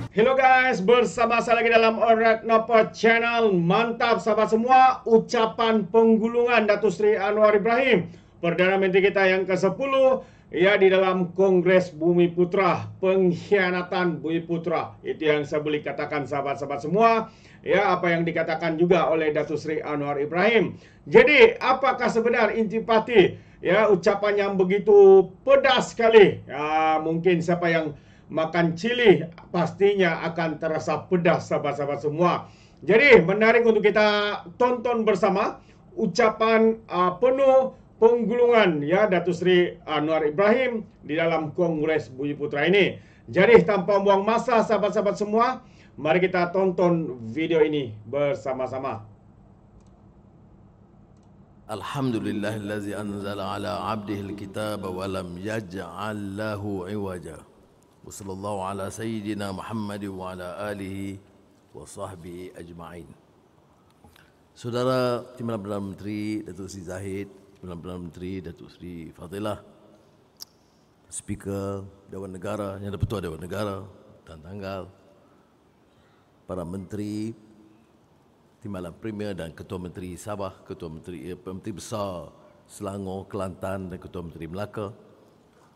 Hello guys, bersama saya lagi dalam Orat Napa Channel. Mantap sahabat semua, ucapan penggulungan Datuk Seri Anwar Ibrahim, Perdana Menteri kita yang ke-10, ya, di dalam Kongres Bumi Putra, pengkhianatan Bumi Putra. Itu yang saya boleh katakan sahabat-sahabat semua, ya, apa yang dikatakan juga oleh Datuk Seri Anwar Ibrahim. Jadi, apakah sebenar intipati, ya, ucapan yang begitu pedas sekali? Ya, mungkin siapa yang makan cili pastinya akan terasa pedas sahabat-sahabat semua. Jadi menarik untuk kita tonton bersama ucapan penuh penggulungan, ya, Datuk Seri Anwar Ibrahim di dalam Kongres Bumi Putra ini. Jadi tanpa buang masa sahabat-sahabat semua, mari kita tonton video ini bersama-sama. Alhamdulillahillazi anzala ala abdihi alkitaba wa lam yaj'al lahu iwaja. Wa sallallahu ala sayyidina Muhammad wa ala alihi wa sahbihi ajma'in. Saudara Timbalan Perdana Menteri Datuk Seri Zahid, Timbalan Perdana Menteri Datuk Seri Fadilah, Speaker Dewan Negara, Yang di-Pertua Dewan Negara, Tan Tanggal, para menteri, Timbalan Premier dan Ketua Menteri Sabah, Ketua Menteri Besar Selangor, Kelantan dan Ketua Menteri Melaka,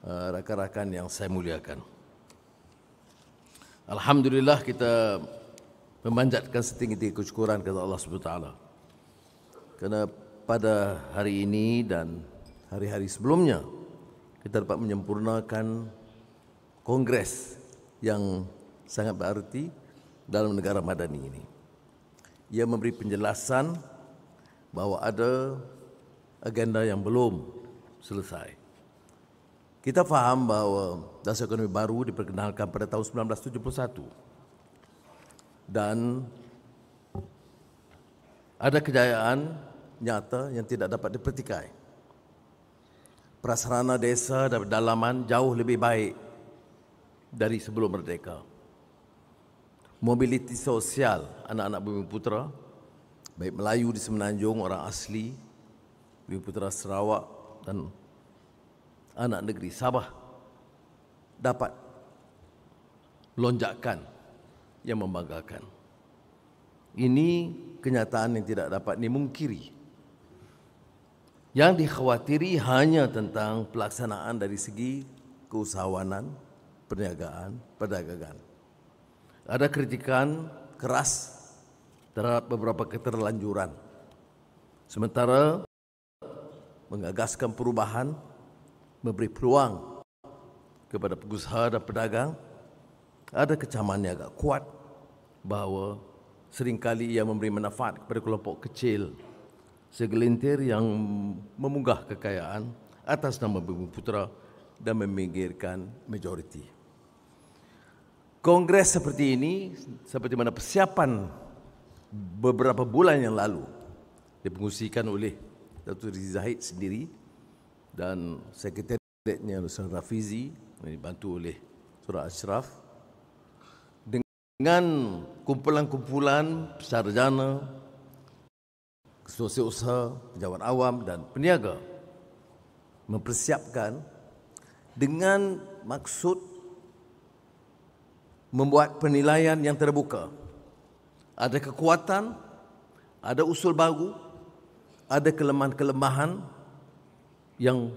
rakan-rakan yang saya muliakan. Alhamdulillah kita memanjatkan setinggi-tinggi kesyukuran kepada Allah SWT. Kerana pada hari ini dan hari-hari sebelumnya kita dapat menyempurnakan kongres yang sangat berarti dalam negara madani ini. Ia memberi penjelasan bahawa ada agenda yang belum selesai. Kita faham bahawa dasar ekonomi baru diperkenalkan pada tahun 1971 dan ada kejayaan nyata yang tidak dapat dipertikai. Prasarana desa dan pedalaman jauh lebih baik dari sebelum merdeka. Mobiliti sosial anak-anak Bumi Putra, baik Melayu di Semenanjung, orang asli Bumi Putra Sarawak dan anak negeri Sabah, dapat lonjakan yang membanggakan. Ini kenyataan yang tidak dapat dimungkiri. Yang dikhawatiri hanya tentang pelaksanaan dari segi keusahawanan, perniagaan, perdagangan. Ada kritikan keras terhadap beberapa keterlanjuran. Sementara menggagaskan perubahan, memberi peluang kepada pengusaha dan pedagang, ada kecaman yang agak kuat bahawa seringkali ia memberi manfaat kepada kelompok kecil, segelintir yang memunggah kekayaan atas nama Bumi Putra dan meminggirkan majoriti. Kongres seperti ini, seperti mana persiapan beberapa bulan yang lalu dipengusikan oleh Datuk Seri Zahid sendiri dan sekretariatnya Saudara Rafizi, dibantu oleh Saudara Ashraf, dengan kumpulan-kumpulan sarjana, ketua usaha, pejabat awam dan peniaga, mempersiapkan dengan maksud membuat penilaian yang terbuka. Ada kekuatan, ada usul baru, ada kelemahan-kelemahan yang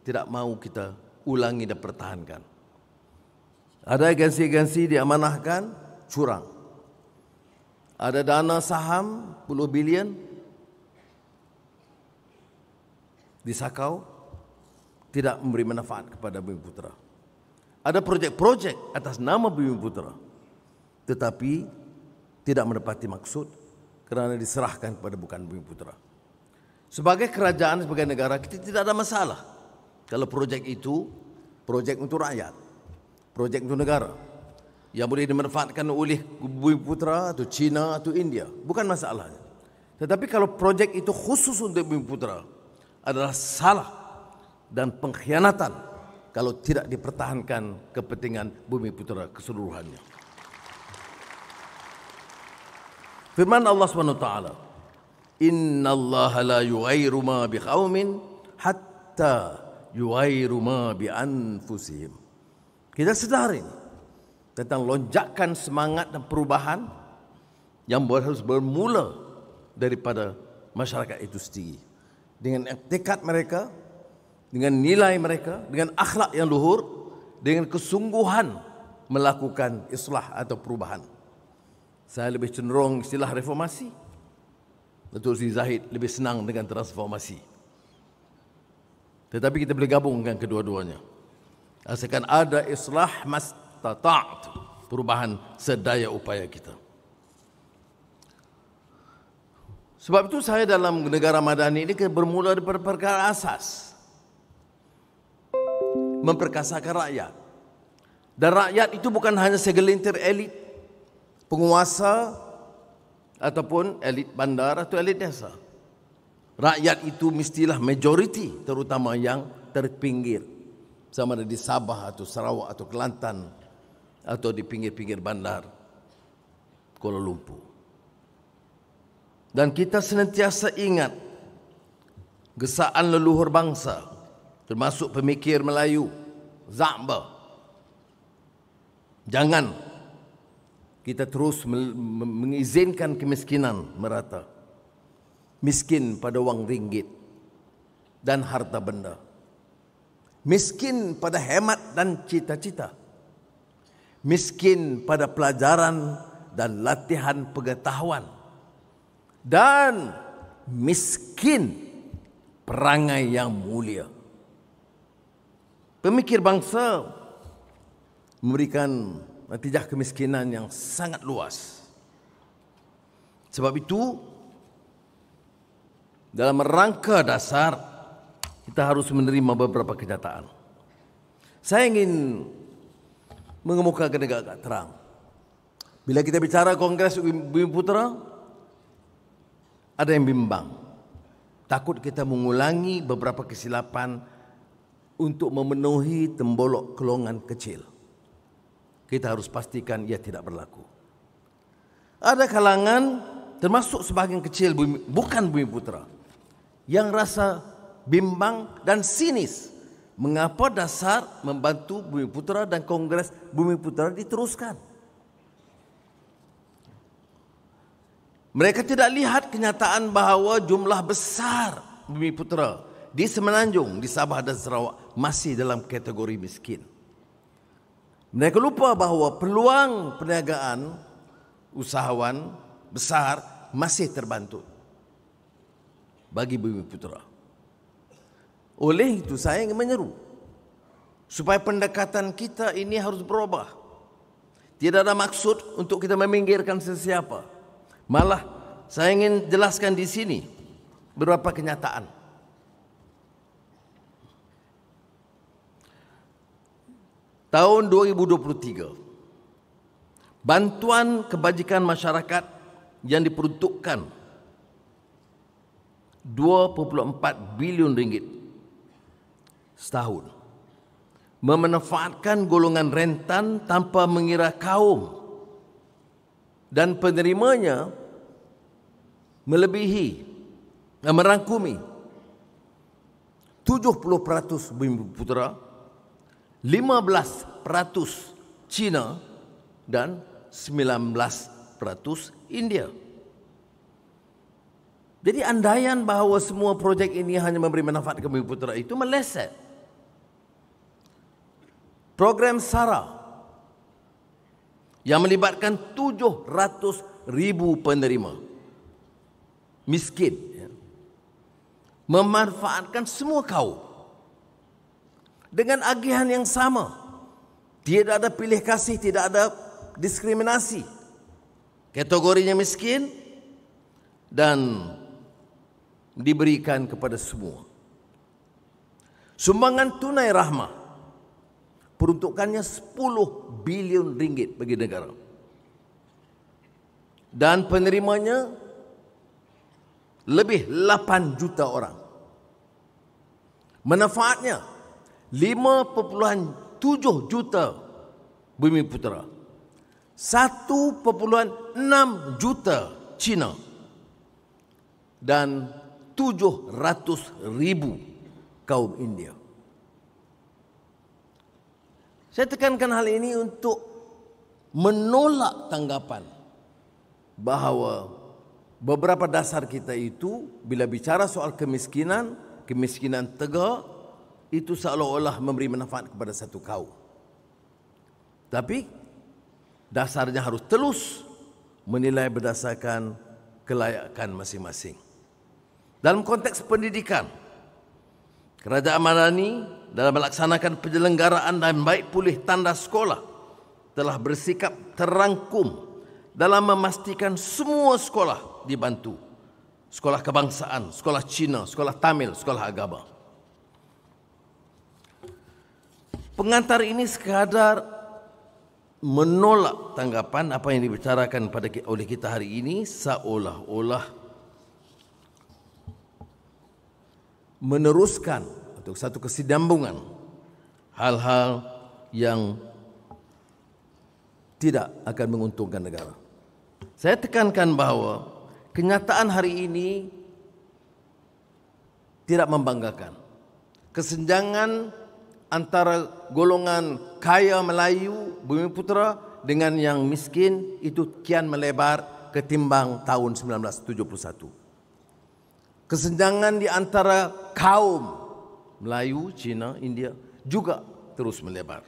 tidak mahu kita ulangi dan pertahankan. Ada agensi-agensi diamanahkan curang. Ada dana saham puluh bilion disakau, tidak memberi manfaat kepada Bumi Putra. Ada projek-projek atas nama Bumi Putra, tetapi tidak menepati maksud kerana diserahkan kepada bukan Bumi Putra. Sebagai kerajaan, sebagai negara, kita tidak ada masalah kalau projek itu projek untuk rakyat, projek untuk negara yang boleh dimanfaatkan oleh Bumi Putra atau China atau India, bukan masalahnya. Tetapi kalau projek itu khusus untuk Bumi Putra, adalah salah dan pengkhianatan kalau tidak dipertahankan kepentingan Bumi Putra keseluruhannya. Firman Allah SWT, Inna Allah la yughayyiru ma biqaumin hatta yughayyiru ma bi anfusihim. Kita sedar ini tentang lonjakan semangat dan perubahan yang harus bermula daripada masyarakat itu sendiri. Dengan tekad mereka, dengan nilai mereka, dengan akhlak yang luhur, dengan kesungguhan melakukan islah atau perubahan. Saya lebih cenderung istilah reformasi. Datuk Seri Zahid lebih senang dengan transformasi. Tetapi kita boleh gabungkan kedua-duanya. Asalkan ada islah mastata'at, perubahan sedaya upaya kita. Sebab itu saya dalam negara madani ini bermula daripada perkara asas. Memperkasakan rakyat. Dan rakyat itu bukan hanya segelintir elit penguasa ataupun elit bandar atau elit desa. Rakyat itu mestilah majoriti, terutama yang terpinggir. Sama ada di Sabah atau Sarawak atau Kelantan atau di pinggir-pinggir bandar Kuala Lumpur. Dan kita senantiasa ingat gesaan leluhur bangsa, termasuk pemikir Melayu, Zamba. Jangan kita terus mengizinkan kemiskinan merata. Miskin pada wang ringgit dan harta benda. Miskin pada hemat dan cita-cita. Miskin pada pelajaran dan latihan pengetahuan. Dan miskin perangai yang mulia. Pemikir bangsa memberikan natijah kemiskinan yang sangat luas. Sebab itu, dalam rangka dasar, kita harus menerima beberapa kenyataan. Saya ingin mengemukakan agak terang. Bila kita bicara Kongres Bumiputera, ada yang bimbang. Takut kita mengulangi beberapa kesilapan untuk memenuhi tembolok kelongan kecil. Kita harus pastikan ia tidak berlaku. Ada kalangan, termasuk sebahagian kecil bukan Bumiputera, yang rasa bimbang dan sinis mengapa dasar membantu Bumiputera dan Kongres Bumiputera diteruskan. Mereka tidak lihat kenyataan bahawa jumlah besar Bumiputera di Semenanjung, di Sabah dan Sarawak masih dalam kategori miskin. Mereka lupa bahawa peluang perniagaan usahawan besar masih terbantu bagi Bumiputera. Oleh itu saya ingin menyeru supaya pendekatan kita ini harus berubah. Tidak ada maksud untuk kita meminggirkan sesiapa. Malah saya ingin jelaskan di sini beberapa kenyataan. Tahun 2023, bantuan kebajikan masyarakat yang diperuntukkan 2.4 bilion ringgit setahun memanfaatkan golongan rentan tanpa mengira kaum, dan penerimanya melebihi dan merangkumi 70% Bumiputera, 15% Cina dan 19% India. Jadi andaian bahawa semua projek ini hanya memberi manfaat ke Bumiputera itu meleset. Program SARA yang melibatkan 700,000 penerima miskin, memanfaatkan semua kaum dengan agihan yang sama. Tidak ada pilih kasih, tidak ada diskriminasi. Kategorinya miskin dan diberikan kepada semua. Sumbangan tunai rahmah peruntukannya 10 bilion ringgit bagi negara. Dan penerimanya lebih 8 juta orang. Manfaatnya 5.7 juta Bumiputera, 1.6 juta Cina dan 700,000 kaum India. Saya tekankan hal ini untuk menolak tanggapan bahawa beberapa dasar kita itu bila bicara soal kemiskinan tegak itu seolah-olah memberi manfaat kepada satu kaum. Tapi dasarnya harus telus menilai berdasarkan kelayakan masing-masing. Dalam konteks pendidikan, Kerajaan Madani dalam melaksanakan penyelenggaraan dan baik pulih tanda sekolah telah bersikap terangkum dalam memastikan semua sekolah dibantu. Sekolah kebangsaan, sekolah Cina, sekolah Tamil, sekolah agama. Pengantar ini sekadar menolak tanggapan apa yang dibicarakan oleh kita hari ini seolah-olah meneruskan untuk satu kesinambungan hal-hal yang tidak akan menguntungkan negara. Saya tekankan bahawa kenyataan hari ini tidak membanggakan. Kesenjangan antara golongan kaya Melayu Bumiputera dengan yang miskin itu kian melebar ketimbang tahun 1971. Kesenjangan di antara kaum Melayu, Cina, India juga terus melebar.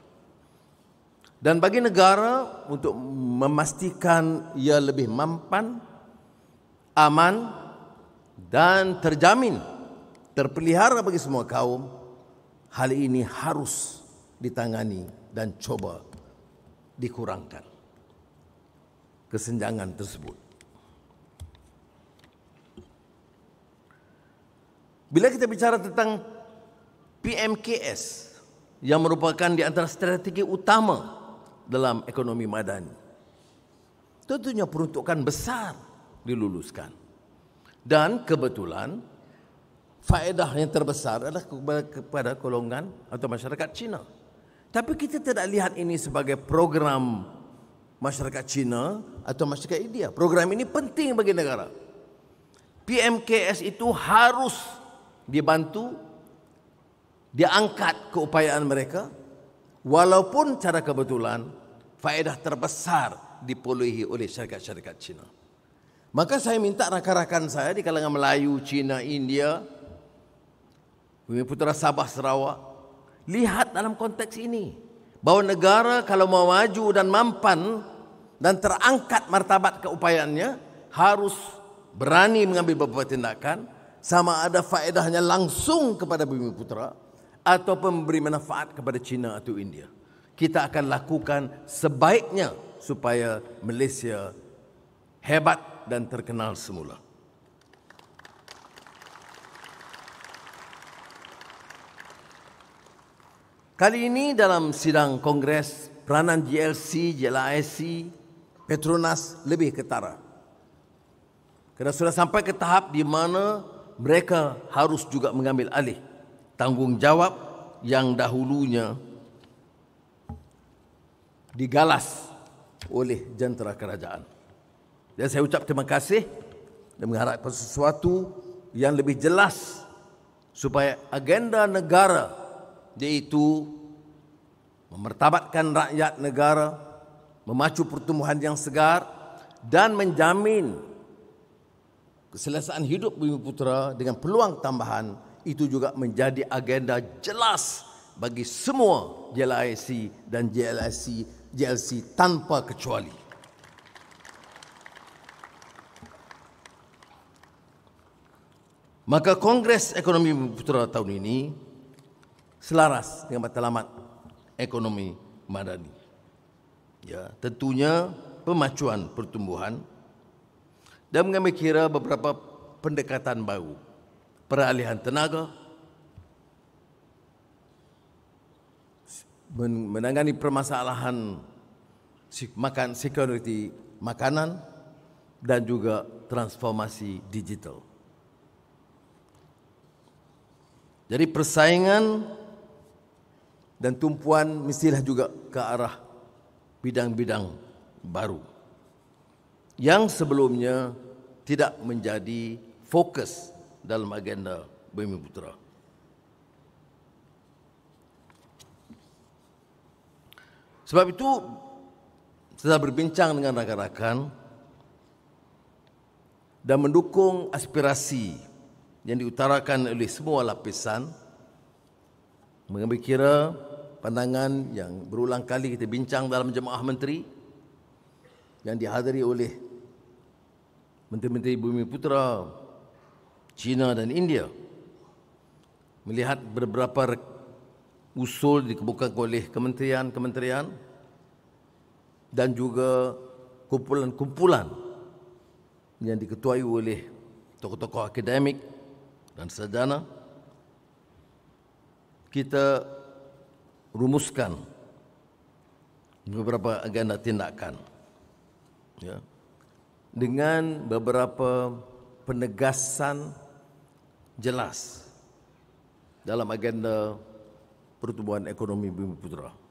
Dan bagi negara untuk memastikan ia lebih mampan, aman dan terjamin terpelihara bagi semua kaum, hal ini harus ditangani dan coba dikurangkan kesenjangan tersebut. Bila kita bicara tentang PMKS yang merupakan di antara strategi utama dalam ekonomi madani, tentunya peruntukan besar diluluskan. Dan kebetulan faedah yang terbesar adalah kepada golongan atau masyarakat Cina. Tapi kita tidak lihat ini sebagai program masyarakat Cina atau masyarakat India. Program ini penting bagi negara. PMKS itu harus dibantu, diangkat keupayaan mereka, walaupun cara kebetulan faedah terbesar diperolehi oleh syarikat-syarikat Cina. Maka saya minta rakan-rakan saya di kalangan Melayu, Cina, India, Bumiputera, Sabah, Sarawak, lihat dalam konteks ini bahawa negara kalau mau maju dan mampan dan terangkat martabat keupayaannya harus berani mengambil beberapa tindakan, sama ada faedahnya langsung kepada Bumiputera atau memberi manfaat kepada Cina atau India. Kita akan lakukan sebaiknya supaya Malaysia hebat dan terkenal semula. Kali ini dalam sidang Kongres, peranan GLC, JLIC, Petronas lebih ketara. Kerana sudah sampai ke tahap di mana mereka harus juga mengambil alih tanggungjawab yang dahulunya digalas oleh jentera kerajaan. Dan saya ucap terima kasih dan mengharapkan sesuatu yang lebih jelas supaya agenda negara, iaitu memartabatkan rakyat negara, memacu pertumbuhan yang segar dan menjamin keselesaan hidup Bumiputera dengan peluang tambahan, itu juga menjadi agenda jelas bagi semua JLIC dan JLC tanpa kecuali. Maka Kongres Ekonomi Bumiputera tahun ini selaras dengan matlamat ekonomi madani. Ya, tentunya pemacuan pertumbuhan dan mengambil kira beberapa pendekatan baru, peralihan tenaga, menangani permasalahan security makanan dan juga transformasi digital. Jadi persaingan dan tumpuan mestilah juga ke arah bidang-bidang baru yang sebelumnya tidak menjadi fokus dalam agenda Bumiputera. Sebab itu setelah berbincang dengan rakan-rakan dan mendukung aspirasi yang diutarakan oleh semua lapisan, mengambil kira pandangan yang berulang kali kita bincang dalam Jemaah Menteri yang dihadiri oleh Menteri-Menteri Bumiputera China dan India, melihat beberapa usul dikemukakan oleh kementerian-kementerian dan juga kumpulan-kumpulan yang diketuai oleh tokoh-tokoh akademik dan sarjana, kita rumuskan beberapa agenda tindakan, ya, dengan beberapa penegasan jelas dalam agenda pertumbuhan ekonomi Bumiputera.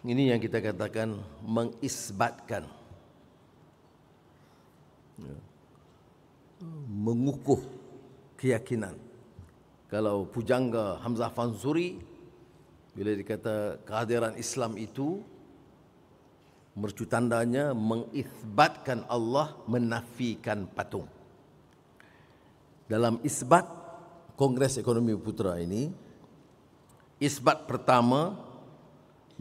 Ini yang kita katakan mengisbatkan, mengukuh keyakinan. Kalau pujangga Hamzah Fansuri, bila dikata kehadiran Islam itu, mercu tandanya mengisbatkan Allah, menafikan patung. Dalam isbat Kongres Ekonomi Bumiputera ini, isbat pertama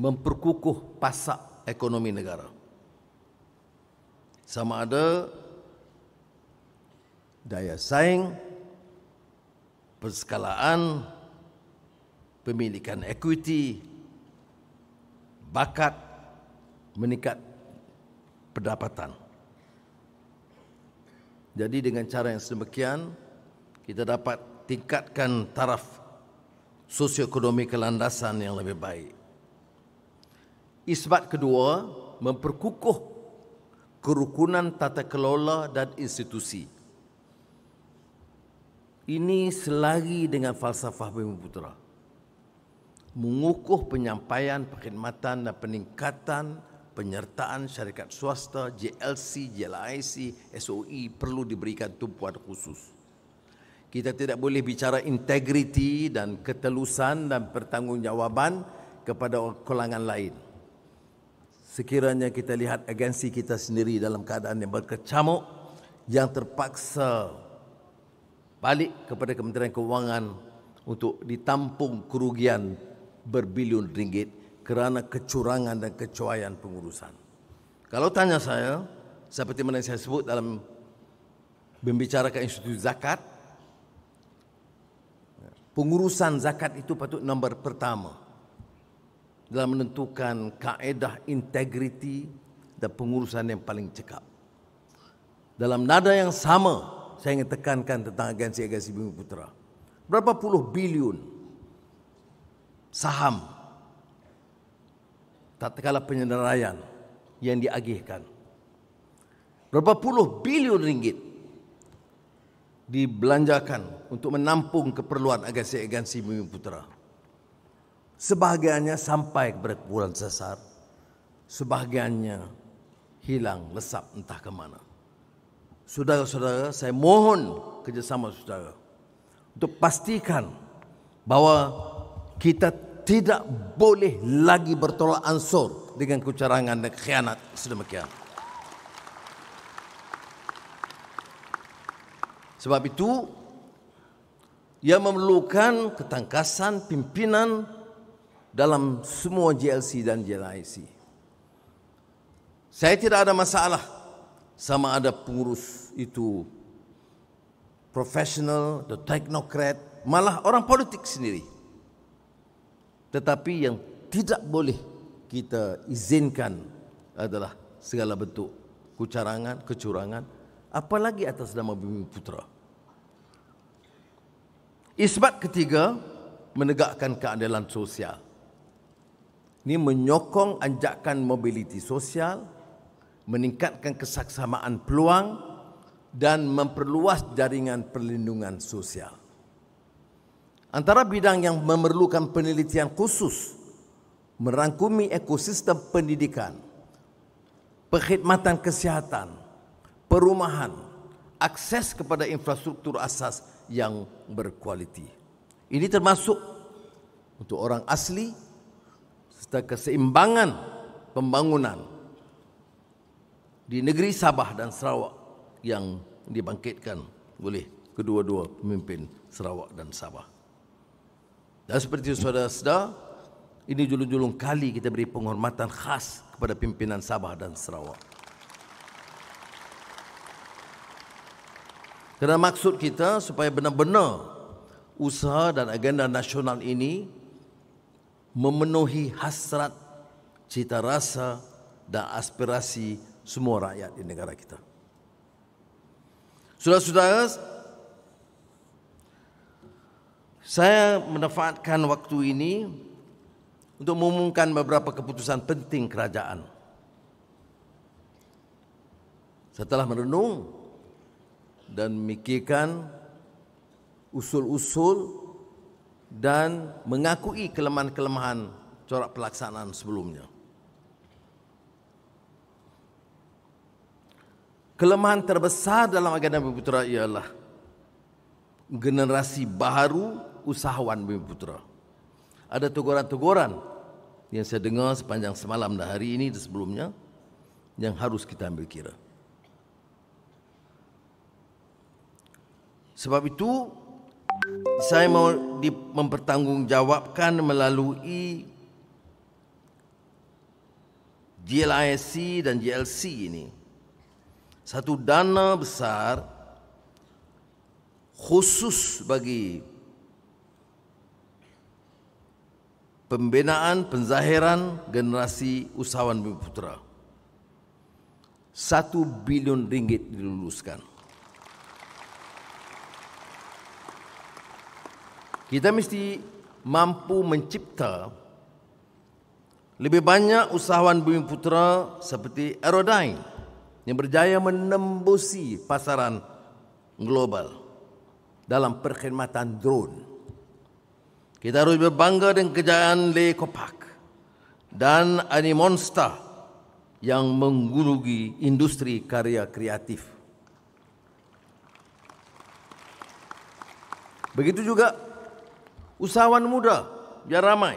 memperkukuh pasak ekonomi negara. Sama ada daya saing, perskalaan, pemilikan equity, bakat, meningkat pendapatan. Jadi dengan cara yang sedemikian, kita dapat tingkatkan taraf sosioekonomi kelandasan yang lebih baik. Isbat kedua, memperkukuh kerukunan tata kelola dan institusi. Ini selari dengan falsafah Bumiputera. Mengukuh penyampaian, perkhidmatan dan peningkatan penyertaan syarikat swasta, JLC, JLIC, SOE perlu diberikan tumpuan khusus. Kita tidak boleh bicara integriti dan ketelusan dan pertanggungjawaban kepada kalangan lain. Sekiranya kita lihat agensi kita sendiri dalam keadaan yang berkecamuk, yang terpaksa balik kepada Kementerian Kewangan untuk ditampung kerugian berbilion ringgit kerana kecurangan dan kecuaian pengurusan. Kalau tanya saya, seperti mana saya sebut dalam membicarakan institusi zakat, pengurusan zakat itu patut nombor pertama dalam menentukan kaedah integriti dan pengurusan yang paling cekap. Dalam nada yang sama, saya ingin tekankan tentang agensi-agensi Bumiputera. Berapa puluh bilion saham tatkala penyenderaian yang diagihkan. Berapa puluh bilion ringgit dibelanjakan untuk menampung keperluan agensi-agensi Bumiputera. Sebahagiannya sampai kepada kumpulan sesar, sebahagiannya hilang, lesap entah ke mana. Saudara-saudara, saya mohon kerjasama saudara untuk pastikan bahawa kita tidak boleh lagi bertolak ansur dengan kecurangan dan khianat sedemikian. Sebab itu, ia memerlukan ketangkasan pimpinan dalam semua JLC dan JLIC. Saya tidak ada masalah sama ada pengurus itu profesional atau teknokrat, malah orang politik sendiri. Tetapi yang tidak boleh kita izinkan adalah segala bentuk kecurangan, apalagi atas nama Bumiputera. Isbat ketiga, menegakkan keadilan sosial. Ini menyokong anjakan mobiliti sosial, meningkatkan kesaksamaan peluang dan memperluas jaringan perlindungan sosial. Antara bidang yang memerlukan penelitian khusus, merangkumi ekosistem pendidikan, perkhidmatan kesihatan, perumahan, akses kepada infrastruktur asas yang berkualiti. Ini termasuk untuk orang asli serta keseimbangan pembangunan di negeri Sabah dan Sarawak yang dibangkitkan oleh kedua-dua pemimpin Sarawak dan Sabah. Dan seperti saudara-saudara, ini julung-julung kali kita beri penghormatan khas kepada pimpinan Sabah dan Sarawak. Kerana maksud kita supaya benar-benar usaha dan agenda nasional ini memenuhi hasrat, cita rasa dan aspirasi semua rakyat di negara kita. Saudara-saudara, saya memanfaatkan waktu ini untuk mengumumkan beberapa keputusan penting kerajaan. Setelah merenung dan memikirkan usul-usul dan mengakui kelemahan-kelemahan corak pelaksanaan sebelumnya. Kelemahan terbesar dalam agenda Bumiputera ialah generasi baharu usahawan Bumiputera. Ada teguran-teguran yang saya dengar sepanjang semalam dan hari ini dan sebelumnya yang harus kita ambil kira. Sebab itu, saya mau mempertanggungjawabkan melalui GLISC dan GLC ini satu dana besar khusus bagi pembinaan penzahiran generasi usahawan Bumiputera. 1 bilion ringgit diluluskan. Kita mesti mampu mencipta lebih banyak usahawan Bumiputera seperti Aerodyne yang berjaya menembusi pasaran global dalam perkhidmatan drone. Kita harus berbangga dengan kejayaan Le Kopak dan Animonsta yang menggulugi industri karya kreatif. Begitu juga usahawan muda, biar ramai.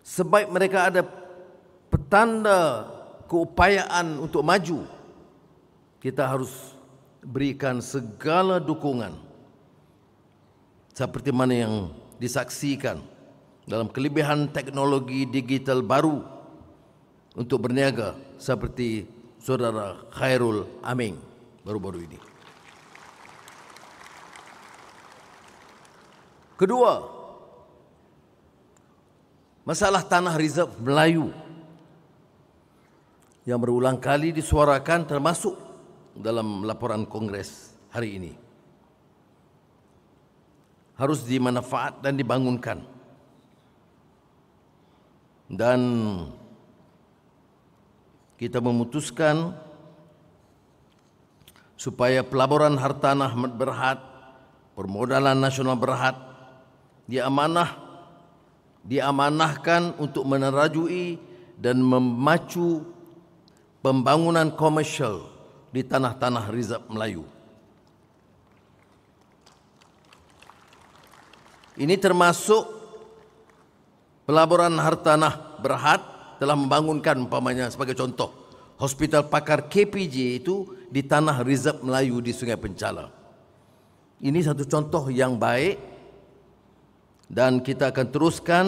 Sebaik mereka ada petanda keupayaan untuk maju, kita harus berikan segala dukungan seperti mana yang disaksikan dalam kelebihan teknologi digital baru untuk berniaga seperti saudara Khairul Aming baru-baru ini. Kedua, masalah tanah reserve Melayu yang berulang kali disuarakan termasuk dalam laporan Kongres hari ini. Harus dimanfaat dan dibangunkan. Dan kita memutuskan supaya pelaburan hartanah berhad, permodalan nasional berhad diamanahkan untuk menerajui dan memacu pembangunan komersial di tanah-tanah reserve Melayu. Ini termasuk pelaburan hartanah berhad telah membangunkan umpamanya sebagai contoh Hospital Pakar KPJ itu di tanah reserve Melayu di Sungai Penchala. Ini satu contoh yang baik dan kita akan teruskan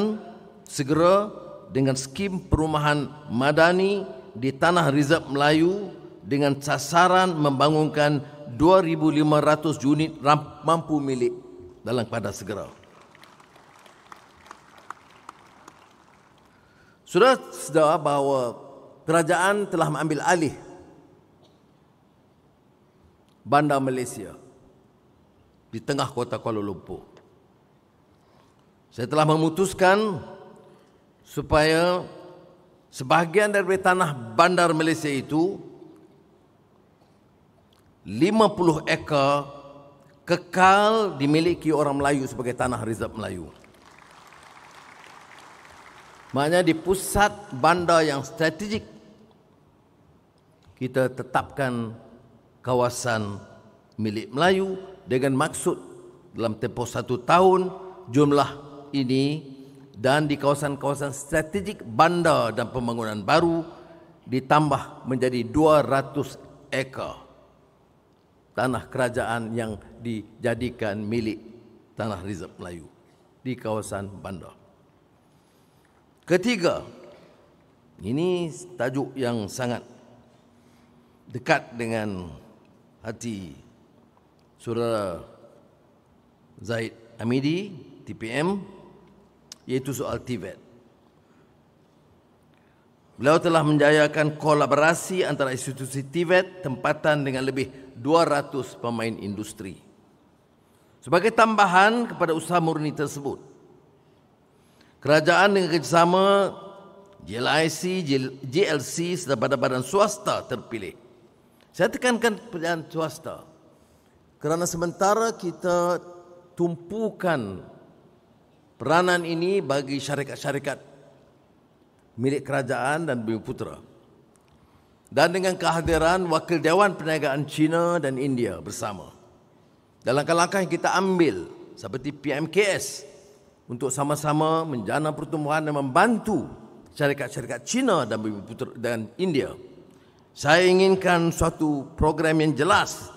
segera dengan skim perumahan madani di tanah reserve Melayu dengan sasaran membangunkan 2,500 unit mampu milik dalam pada segera. Sudah sedar bahawa kerajaan telah mengambil alih Bandar Malaysia di tengah kota Kuala Lumpur. Saya telah memutuskan supaya sebahagian dari tanah Bandar Malaysia itu 50 ekar kekal dimiliki orang Melayu sebagai tanah reserve Melayu. Maknanya di pusat bandar yang strategik kita tetapkan kawasan milik Melayu dengan maksud dalam tempoh 1 tahun jumlah ini dan di kawasan-kawasan strategik bandar dan pembangunan baru ditambah menjadi 200 ekar tanah kerajaan yang dijadikan milik tanah reserve Melayu di kawasan bandar. Ketiga, ini tajuk yang sangat dekat dengan hati Saudara Zahid Hamidi, TPM, iaitu soal TVET. Beliau telah menjayakan kolaborasi antara institusi TVET tempatan dengan lebih 200 pemain industri. Sebagai tambahan kepada usaha murni tersebut, kerajaan dengan kerjasama JLIC, JLC serta badan-badan swasta terpilih. Saya tekankan peran swasta kerana sementara kita tumpukan peranan ini bagi syarikat-syarikat milik kerajaan dan Bumiputera. Dan dengan kehadiran Wakil Dewan Perniagaan China dan India bersama, dalam langkah-langkah yang kita ambil seperti PMKS untuk sama-sama menjana pertumbuhan dan membantu syarikat-syarikat China dan Bumiputera dan India, saya inginkan suatu program yang jelas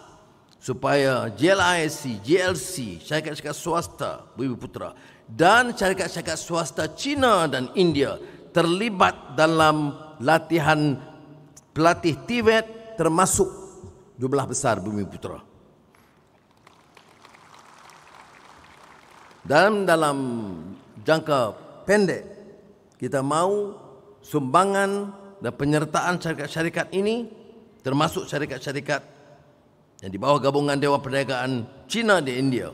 supaya JLIC, JLC, syarikat-syarikat swasta Bumiputera dan syarikat-syarikat swasta China dan India terlibat dalam latihan pelatih TVET termasuk 12 besar Bumiputera. Dan dalam jangka pendek, kita mahu sumbangan dan penyertaan syarikat-syarikat ini, termasuk syarikat-syarikat yang di bawah gabungan Dewan Perniagaan China di India,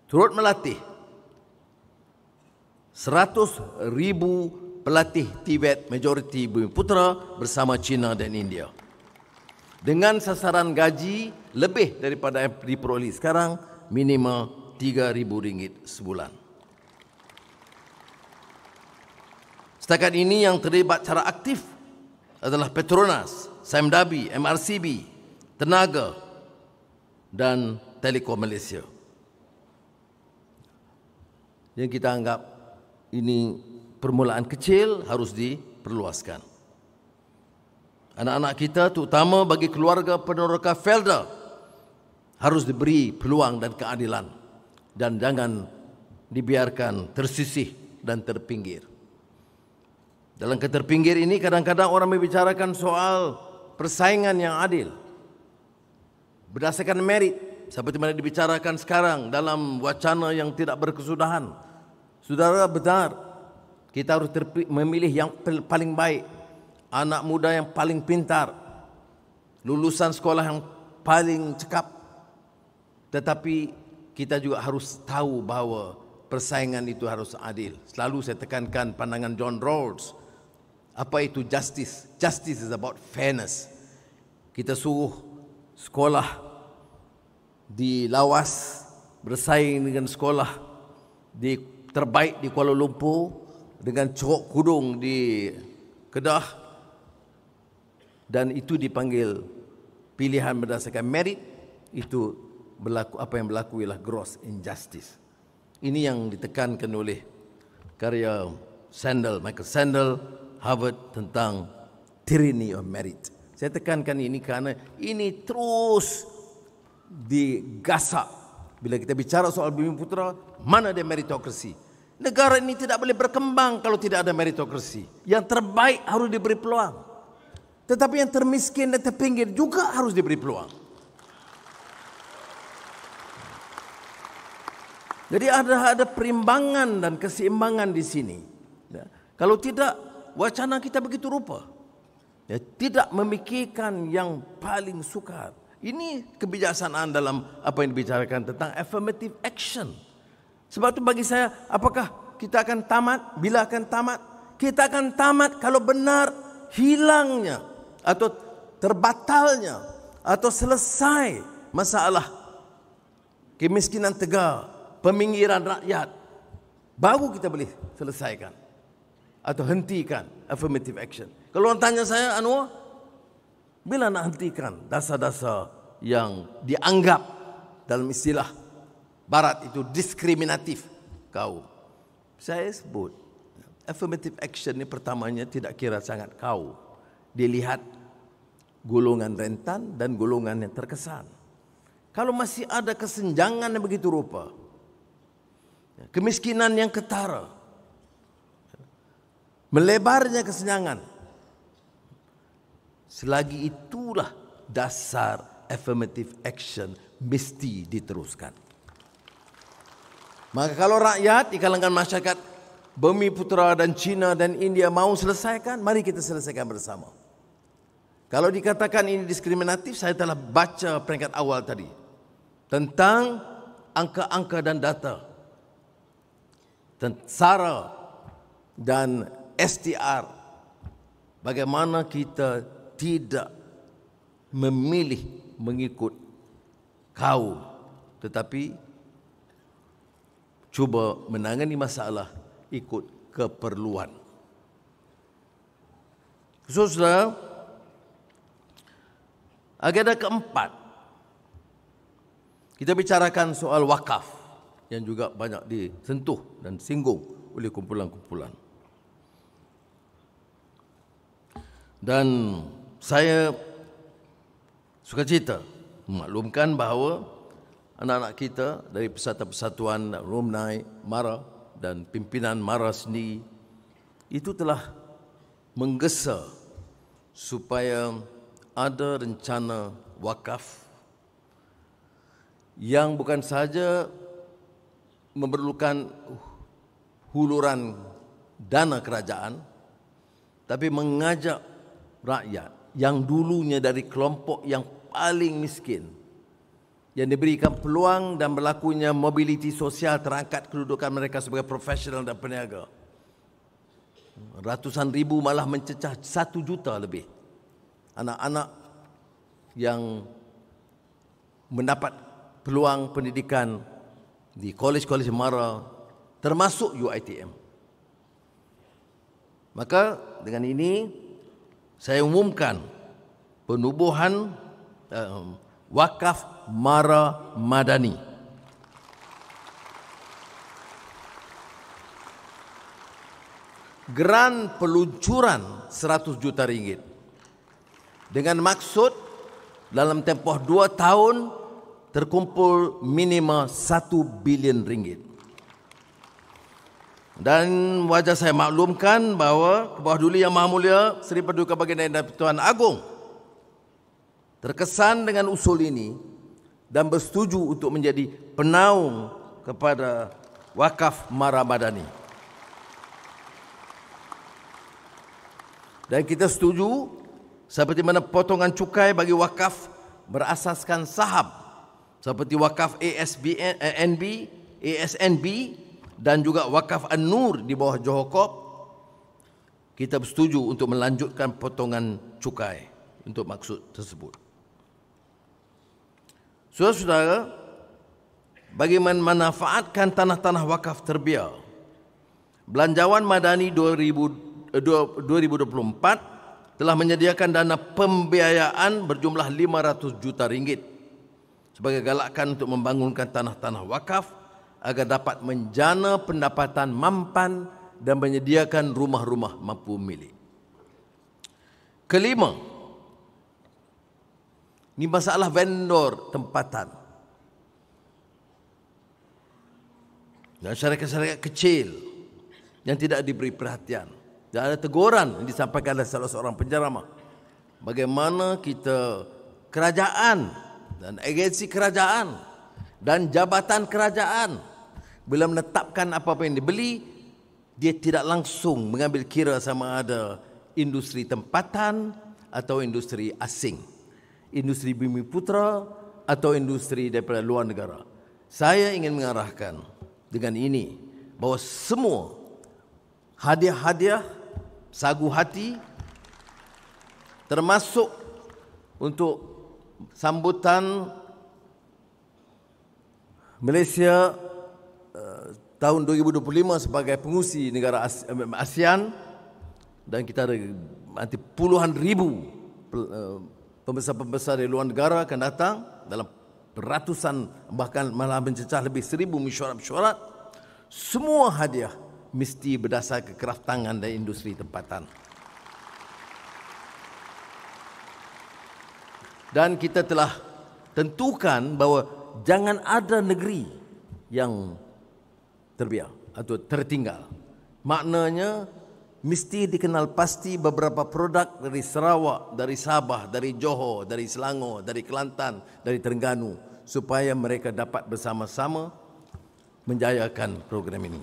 turut melatih 100,000 pelatih TVET majoriti Bumiputera bersama China dan India, dengan sasaran gaji lebih daripada yang diperoleh sekarang, minima RM3,000 sebulan. Setakat ini yang terlibat secara aktif adalah Petronas, Samdabi, MRCB, Tenaga dan Telekom Malaysia. Yang kita anggap ini permulaan kecil harus diperluaskan. Anak-anak kita, terutama bagi keluarga peneroka Felda, harus diberi peluang dan keadilan dan jangan dibiarkan tersisih dan terpinggir. Dalam keterpinggir ini kadang-kadang orang membicarakan soal persaingan yang adil berdasarkan merit, seperti mana dibicarakan sekarang dalam wacana yang tidak berkesudahan. Saudara, benar, kita harus memilih yang paling baik, anak muda yang paling pintar, lulusan sekolah yang paling cekap. Tetapi kita juga harus tahu bahawa persaingan itu harus adil. Selalu saya tekankan pandangan John Rawls. Apa itu justice? Justice is about fairness. Kita suruh sekolah di Lawas bersaing dengan sekolah terbaik di Kuala Lumpur, dengan ceruk kudung di Kedah, dan itu dipanggil pilihan berdasarkan merit. Itu berlaku, apa yang berlaku ialah gross injustice. Ini yang ditekankan oleh karya Michael Sandel, Harvard, tentang tyranny of merit. Saya tekankan ini kerana ini terus digasak. Bila kita bicara soal Bumiputera, mana ada meritokrasi? Negara ini tidak boleh berkembang kalau tidak ada meritokrasi. Yang terbaik harus diberi peluang, tetapi yang termiskin dan terpinggir juga harus diberi peluang. Jadi ada perimbangan dan keseimbangan di sini. Kalau tidak, wacana kita begitu rupa. Tidak memikirkan yang paling sukar. Ini kebijaksanaan dalam apa yang dibicarakan tentang affirmative action. Sebab itu bagi saya, apakah kita akan tamat? Bila akan tamat? Kita akan tamat kalau benar hilangnya atau terbatalnya atau selesai masalah kemiskinan tegar, peminggiran rakyat. Baru kita boleh selesaikan atau hentikan affirmative action. Kalau orang tanya saya, Anwar, bila nak hentikan dasar-dasar yang dianggap dalam istilah Barat itu diskriminatif kaum? Saya sebut affirmative action ni pertamanya tidak kira sangat kau. Dilihat golongan rentan dan golongan yang terkesan. Kalau masih ada kesenjangan yang begitu rupa, kemiskinan yang ketara, melebarnya kesenjangan, selagi itulah dasar affirmative action mesti diteruskan. Maka kalau rakyat di kalangan masyarakat Bumiputera dan China dan India mau selesaikan, mari kita selesaikan bersama. Kalau dikatakan ini diskriminatif, saya telah baca peringkat awal tadi tentang angka-angka dan data, tentang SARA dan STR. Bagaimana kita tidak memilih mengikut kaum, tetapi cuba menangani masalah ikut keperluan. Saudara, agenda keempat, kita bicarakan soal wakaf yang juga banyak disentuh dan singgung oleh kumpulan-kumpulan. Dan saya sukacita memaklumkan bahawa anak-anak kita dari Persatuan Alumni MARA dan pimpinan MARA sendiri itu telah menggesa supaya ada rencana wakaf yang bukan sahaja memerlukan huluran dana kerajaan, tapi mengajak rakyat yang dulunya dari kelompok yang paling miskin, yang diberikan peluang dan berlakunya mobiliti sosial terangkat kedudukan mereka sebagai profesional dan peniaga. Ratusan ribu malah mencecah 1 juta lebih anak-anak yang mendapat peluang pendidikan di kolej-kolej MARA termasuk UiTM. Maka dengan ini saya umumkan penubuhan wakaf MARA Madani. Geran peluncuran 100 juta ringgit dengan maksud dalam tempoh 2 tahun terkumpul minima 1 bilion ringgit. Dan wajah saya maklumkan bahawa Kebawah Duli Yang Maha Mulia Seri Paduka Baginda dan Tuan Agong terkesan dengan usul ini dan bersetuju untuk menjadi penaung kepada wakaf MARA Madani. Dan kita setuju seperti mana potongan cukai bagi wakaf berasaskan saham seperti wakaf ASNB dan juga wakaf An-Nur di bawah Johor Corp. Kita bersetuju untuk melanjutkan potongan cukai untuk maksud tersebut. Saudara-saudara, bagi memanfaatkan tanah-tanah wakaf terbiar, Belanjawan Madani 2024 telah menyediakan dana pembiayaan berjumlah 500 juta ringgit sebagai galakan untuk membangunkan tanah-tanah wakaf agar dapat menjana pendapatan mampan dan menyediakan rumah-rumah mampu milik. Kelima, ini masalah vendor tempatan dan syarikat-syarikat kecil yang tidak diberi perhatian. Dan ada teguran yang disampaikan oleh salah seorang penceramah. Bagaimana kita kerajaan dan agensi kerajaan dan jabatan kerajaan bila menetapkan apa-apa yang dibeli, dia tidak langsung mengambil kira sama ada industri tempatan atau industri asing, industri Bumiputera atau industri daripada luar negara. Saya ingin mengarahkan dengan ini bahawa semua hadiah-hadiah sagu hati termasuk untuk sambutan Malaysia tahun 2025 sebagai pengurusi negara ASEAN, dan kita ada nanti puluhan ribu pembesar-pembesar dari luar negara akan datang dalam ratusan bahkan malah mencecah lebih 1,000 mesyuarat-mesyuarat. Semua hadiah mesti berdasar kekraftangan dan industri tempatan. Dan kita telah tentukan bahawa jangan ada negeri yang terbiar atau tertinggal. Maknanya mesti dikenal pasti beberapa produk dari Sarawak, dari Sabah, dari Johor, dari Selangor, dari Kelantan, dari Terengganu, supaya mereka dapat bersama-sama menjayakan program ini.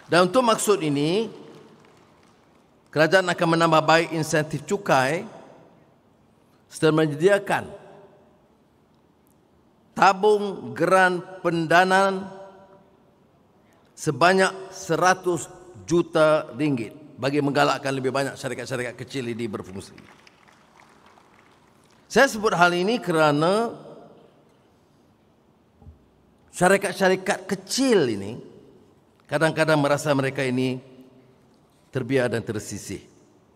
Dan untuk maksud ini, kerajaan akan menambah baik insentif cukai serta menyediakan tabung geran pendanaan sebanyak 100 juta ringgit bagi menggalakkan lebih banyak syarikat-syarikat kecil ini berfungsi. Saya sebut hal ini kerana syarikat-syarikat kecil ini kadang-kadang merasa mereka ini terbiar dan tersisih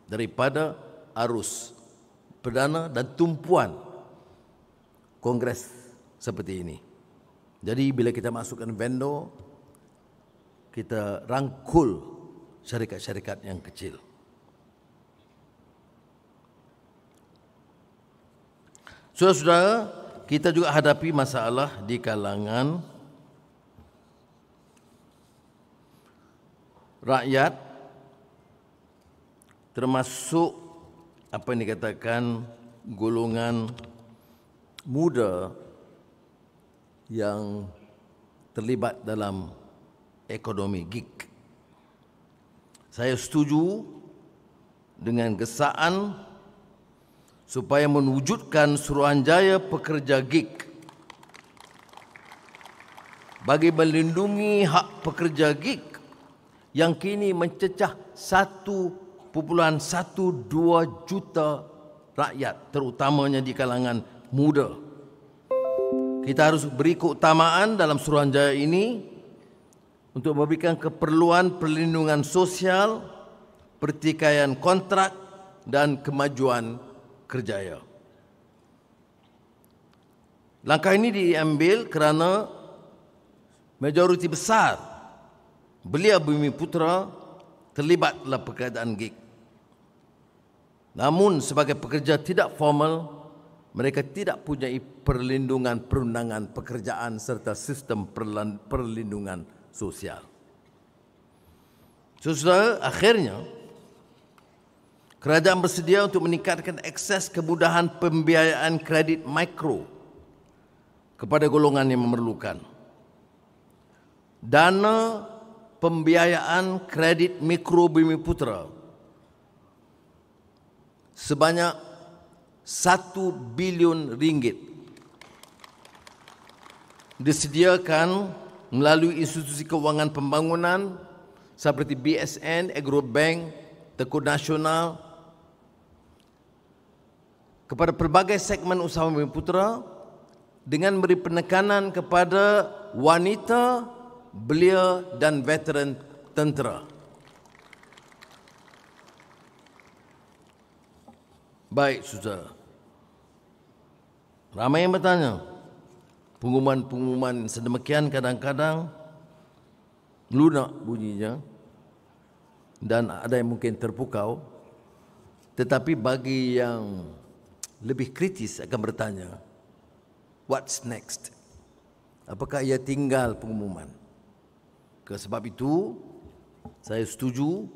daripada arus perdana dan tumpuan kongres seperti ini. Jadi bila kita masukkan vendor, kita rangkul syarikat-syarikat yang kecil. Saudara-saudara, kita juga hadapi masalah di kalangan rakyat, termasuk apa yang dikatakan golongan muda yang terlibat dalam ekonomi gig. Saya setuju dengan gesaan supaya mewujudkan Suruhanjaya Pekerja Gig bagi melindungi hak pekerja gig yang kini mencecah 1.12 juta rakyat, terutamanya di kalangan muda. Kita harus beri keutamaan dalam Suruhanjaya ini untuk memberikan keperluan perlindungan sosial, pertikaian kontrak dan kemajuan kerjaya. Langkah ini diambil kerana majoriti besar belia Bumiputera terlibat dalam pekerjaan gig. Namun sebagai pekerja tidak formal, mereka tidak punya perlindungan perundangan pekerjaan serta sistem perlindungan sosial. Saudara, akhirnya kerajaan bersedia untuk meningkatkan akses kemudahan pembiayaan kredit mikro kepada golongan yang memerlukan. Dana pembiayaan kredit mikro Bumiputera sebanyak 1 bilion ringgit disediakan melalui institusi kewangan pembangunan seperti BSN, Agrobank, Tekun Nasional kepada pelbagai segmen usaha Bumiputera dengan beri penekanan kepada wanita, belia dan veteran tentera. Baik, saudara. Ramai yang bertanya, pengumuman-pengumuman sedemikian kadang-kadang lunak bunyinya dan ada yang mungkin terpukau, tetapi bagi yang lebih kritis akan bertanya, what's next? Apakah ia tinggal pengumuman? Sebab itu, saya setuju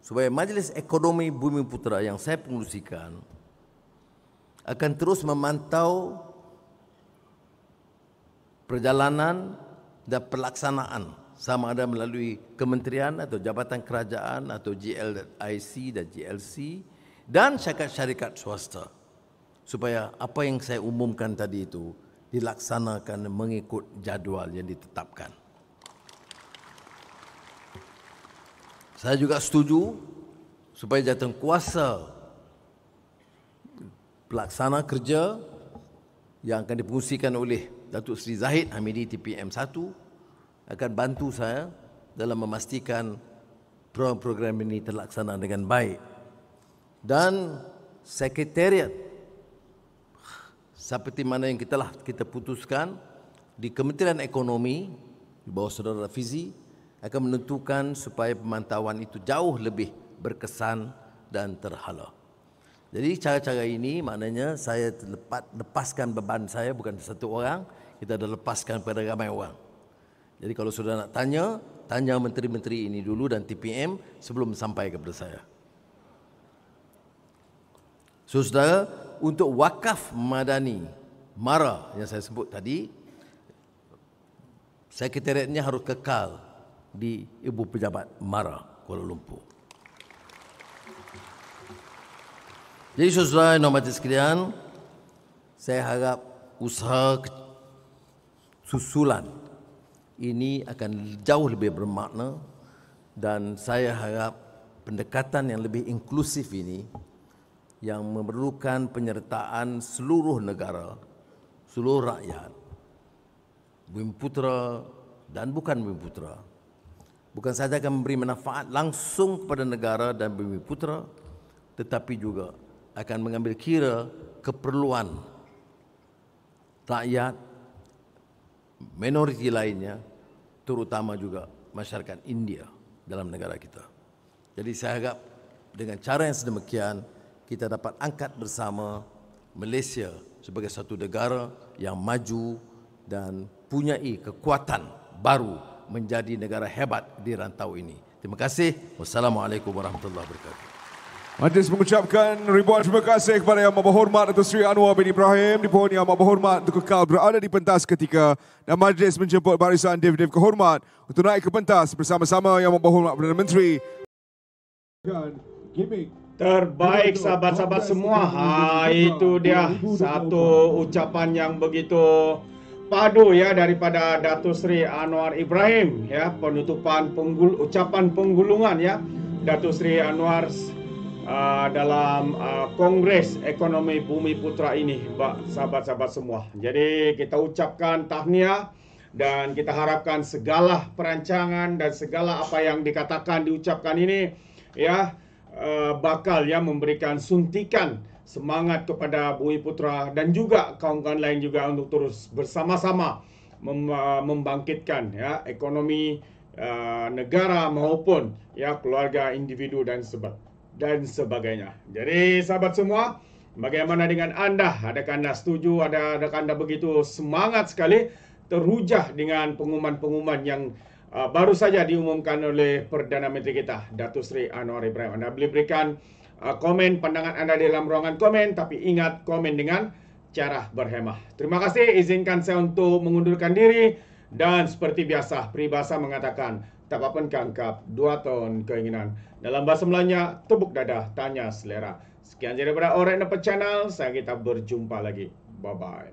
supaya Majlis Ekonomi Bumiputera yang saya pengerusikan akan terus memantau perjalanan dan pelaksanaan sama ada melalui kementerian atau jabatan kerajaan atau GLIC dan GLC dan syarikat-syarikat swasta supaya apa yang saya umumkan tadi itu dilaksanakan mengikut jadual yang ditetapkan. Saya juga setuju supaya jawatankuasa pelaksana kerja yang akan difungsikan oleh Datuk Seri Zahid Hamidi TPM 1 akan bantu saya dalam memastikan program-program ini terlaksana dengan baik. Dan sekretariat seperti mana yang kita putuskan di Kementerian Ekonomi di bawah Saudara Fizi akan menentukan supaya pemantauan itu jauh lebih berkesan dan terhala. Jadi cara-cara ini maknanya saya lepaskan beban saya bukan satu orang, kita dah lepaskan pada ramai orang. Jadi kalau sudah nak tanya, tanya menteri-menteri ini dulu dan TPM sebelum sampai kepada saya. Saudara, untuk wakaf madani MARA yang saya sebut tadi, sekretariatnya harus kekal di Ibu Pejabat MARA Kuala Lumpur. Jadi saudara yang hormati sekalian, saya harap usaha susulan ini akan jauh lebih bermakna dan saya harap pendekatan yang lebih inklusif ini yang memerlukan penyertaan seluruh negara, seluruh rakyat, Bumiputera dan bukan Bumiputera, bukan saja akan memberi manfaat langsung kepada negara dan Bumiputera, tetapi juga akan mengambil kira keperluan rakyat, minoriti lainnya, terutama juga masyarakat India dalam negara kita. Jadi saya harap dengan cara yang sedemikian kita dapat angkat bersama Malaysia sebagai satu negara yang maju dan punyai kekuatan baru menjadi negara hebat di rantau ini. Terima kasih. Wassalamualaikum warahmatullahi wabarakatuh. Majlis mengucapkan ribuan terima kasih kepada Yang Berhormat Datuk Seri Anwar bin Ibrahim, dipohon Yang Berhormat untuk kekal berada di pentas ketika dan majlis menjemput barisan Dev-Dev kehormat untuk naik ke pentas bersama-sama Yang Berhormat Perdana Menteri. Terbaik sahabat-sahabat semua. Itu dia satu ucapan yang begitu padu ya daripada Datuk Seri Anwar Ibrahim ya, penutupan ucapan penggulungan ya Datuk Seri Anwar dalam Kongres Ekonomi Bumiputera ini, sahabat-sahabat semua. Jadi kita ucapkan tahniah dan kita harapkan segala perancangan dan segala apa yang dikatakan diucapkan ini ya bakal ya memberikan suntikan semangat kepada Bumiputera dan juga kawan-kawan lain juga untuk terus bersama-sama membangkitkan ya ekonomi negara maupun ya keluarga individu dan sebagainya. Jadi sahabat semua, bagaimana dengan anda? Adakah anda setuju? Adakah anda begitu semangat sekali terhujah dengan pengumuman-pengumuman yang baru saja diumumkan oleh Perdana Menteri kita, Datuk Seri Anwar Ibrahim? Anda boleh berikan komen pandangan anda di dalam ruangan komen, tapi ingat komen dengan cara berhemah. Terima kasih, izinkan saya untuk mengundurkan diri dan seperti biasa, peribahasa mengatakan tak apa kangkap, 2 tahun keinginan. Dalam bahasa Melayunya, tepuk dada, tanya selera. Sekian daripada Alright Nampak Channel, saya kita berjumpa lagi. Bye-bye.